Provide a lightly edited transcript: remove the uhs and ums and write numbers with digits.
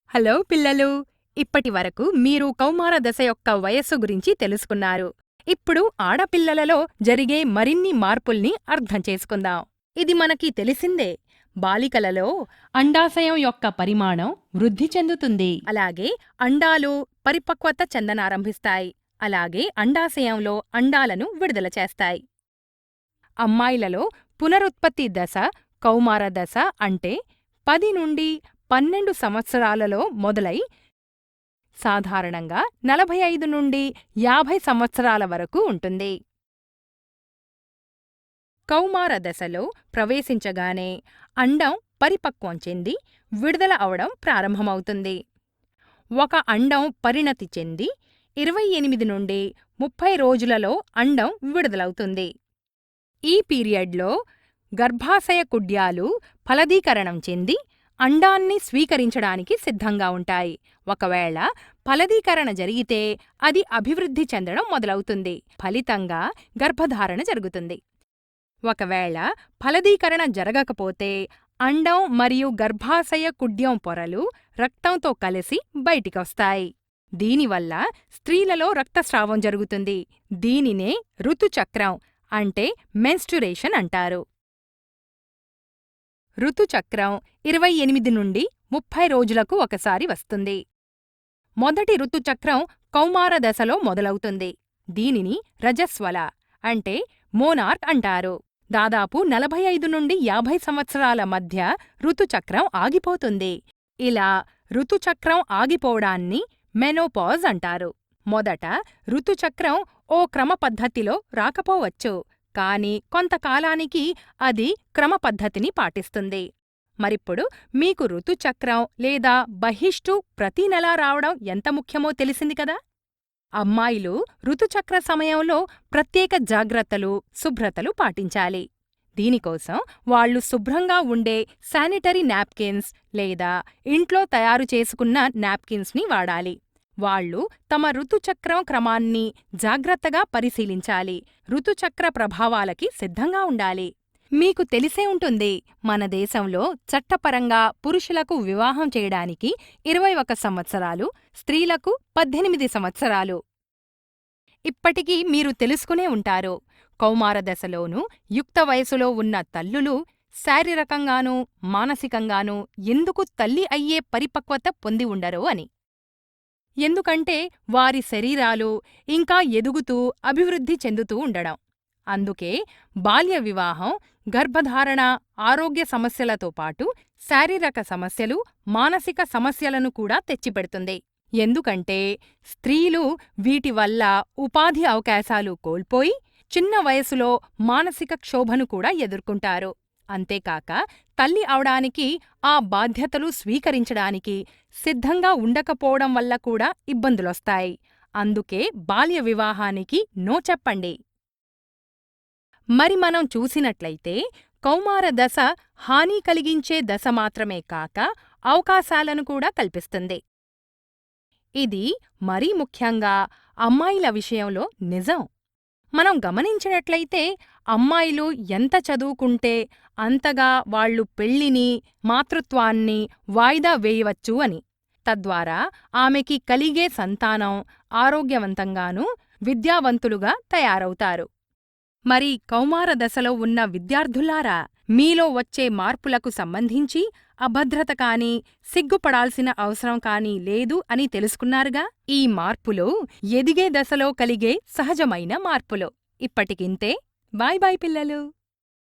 Hello పిల్లలు! ఇప్పటివరకు మీరు కౌమార దశ యొక్క వయస్సు గురించి తెలుసుకున్నారు. ఇప్పుడు ఆడపిల్లలలో జరిగే మరిన్ని మార్పుల్ని అర్థం చేసుకుందాం. ఇది మనకి తెలిసిందే. బాలికలలో అండాశయం యొక్క పరిమాణం వృద్ధి చెందుతుంది. అలాగే అండాలు పరిపక్వత చెందనారంభిస్తాయి. అలాగే అండాశయంలో అండాలను విడుదల చేస్తాయి. అమ్మాయిలలో పునరుత్పత్తి దశ కౌమార దశ అంటే 10 నుండి 12 సంవత్సరాలలో మొదలై సాధారణంగా 45 నుండి 50 సంవత్సరాల వరకు ఉంటుంది. కౌమార దశలో ప్రవేశించగానే అండం పరిపక్వం చెంది విడుదల అవడం ప్రారంభమవుతుంది. ఒక అండం పరిణతి చెంది 28 నుండి 30 రోజులలో అండం విడుదలవుతుంది. ఈ పీరియడ్లో గర్భాశయ కుడ్యాలు ఫలదీకరణం చెంది అండాన్ని స్వీకరించడానికి సిద్ధంగా ఉంటాయి. ఒకవేళ ఫలదీకరణ జరిగితే అది అభివృద్ధి చెందడం మొదలవుతుంది. ఫలితంగా గర్భధారణ జరుగుతుంది. ఒకవేళ ఫలదీకరణ జరగకపోతే అండం మరియు గర్భాశయ కుడ్యం పొరలు రక్తంతో కలిసి బయటికొస్తాయి. దీనివల్ల స్త్రీలలో రక్తస్రావం జరుగుతుంది. దీనినే ఋతుచక్రం అంటే మెన్స్ట్రురేషన్ అంటారు. ఋతుచక్రం 28 నుండి 30 రోజులకు ఒకసారి వస్తుంది. మొదటి ఋతుచక్రం కౌమార దశలో మొదలవుతుంది. దీనిని రజస్వల అంటే మోనార్క్ అంటారు. దాదాపు 45 నుండి 50 సంవత్సరాల మధ్య ఋతుచక్రం ఆగిపోతుంది. ఇలా ఋతుచక్రం ఆగిపోవడాన్ని మెనోపాజ్ అంటారు. మొదట ఋతుచక్రం ఓ క్రమపద్ధతిలో రాకపోవచ్చు, కాని కొంతకాలానికి అది క్రమపద్ధతిని పాటిస్తుంది. మరిప్పుడు మీకు ఋతుచక్రం లేదా బహిష్టు ప్రతి నెలా రావడం ఎంత ముఖ్యమో తెలిసింది కదా. అమ్మాయిలు ఋతుచక్ర సమయంలో ప్రత్యేక జాగ్రత్తలు, శుభ్రతలు పాటించాలి. దీనికోసం వాళ్లు శుభ్రంగా ఉండే శానిటరీ నాప్కిన్స్ లేదా ఇంట్లో తయారు చేసుకున్న నాప్కిన్స్ని వాడాలి. వాళ్లు తమ ఋతుచక్రం క్రమాన్ని జాగ్రత్తగా పరిశీలించాలి. ఋతుచక్ర ప్రభావాలకి సిద్ధంగా ఉండాలి. మీకు తెలిసే ఉంటుంది, మన దేశంలో చట్టపరంగా పురుషులకు వివాహం చేయడానికి 21 సంవత్సరాలు, స్త్రీలకు 18 సంవత్సరాలు. ఇప్పటికీ మీరు తెలుసుకునే ఉంటారు, కౌమార దశలోనూ యుక్త వయసులో ఉన్న తల్లులు శారీరకంగానూ మానసికంగానూ ఎందుకు తల్లి అయ్యే పరిపక్వత పొంది ఉండరో అని. ఎందుకంటే వారి శరీరాలు ఇంకా ఎదుగుతూ అభివృద్ధి చెందుతూ ఉండడం. అందుకే బాల్య వివాహం గర్భధారణ, ఆరోగ్య సమస్యలతో పాటు శారీరక సమస్యలు, మానసిక సమస్యలను కూడా తెచ్చిపెడుతుంది. ఎందుకంటే స్త్రీలు వీటి వల్ల ఉపాధి అవకాశాలు కోల్పోయి చిన్న వయసులో మానసిక క్షోభను కూడా ఎదుర్కొంటారు. అంతేకాక తల్లి అవడానికి, ఆ బాధ్యతలు స్వీకరించడానికి సిద్ధంగా ఉండకపోవడం వల్ల కూడా ఇబ్బందులొస్తాయి. అందుకే బాల్య వివాహానికి నో చెప్పండి. మరి మనం చూసినట్లయితే కౌమార దశ హాని కలిగించే దశ మాత్రమే కాక అవకాశాలను కూడా కల్పిస్తుంది. ఇది మరీ ముఖ్యంగా అమ్మాయిల విషయంలో నిజం. మనం గమనించినట్లయితే అమ్మాయిలు ఎంత చదువుకుంటే అంతగా వాళ్లు పెళ్లిని, మాతృత్వాన్ని వాయిదా వేయవచ్చు అని. తద్వారా ఆమెకి కలిగే సంతానం ఆరోగ్యవంతంగానూ, విద్యావంతులుగా తయారవుతారు. మరి కౌమార దశలో ఉన్న విద్యార్థులారా, మీలో వచ్చే మార్పులకు సంబంధించి అభద్రత కానీ, సిగ్గుపడాల్సిన అవసరం కానీ లేదు అని తెలుసుకున్నారుగా. ఈ మార్పులు ఎదిగే దశలో కలిగే సహజమైన మార్పులు. ఇప్పటికింతే. బాయ్ బాయ్ పిల్లలు.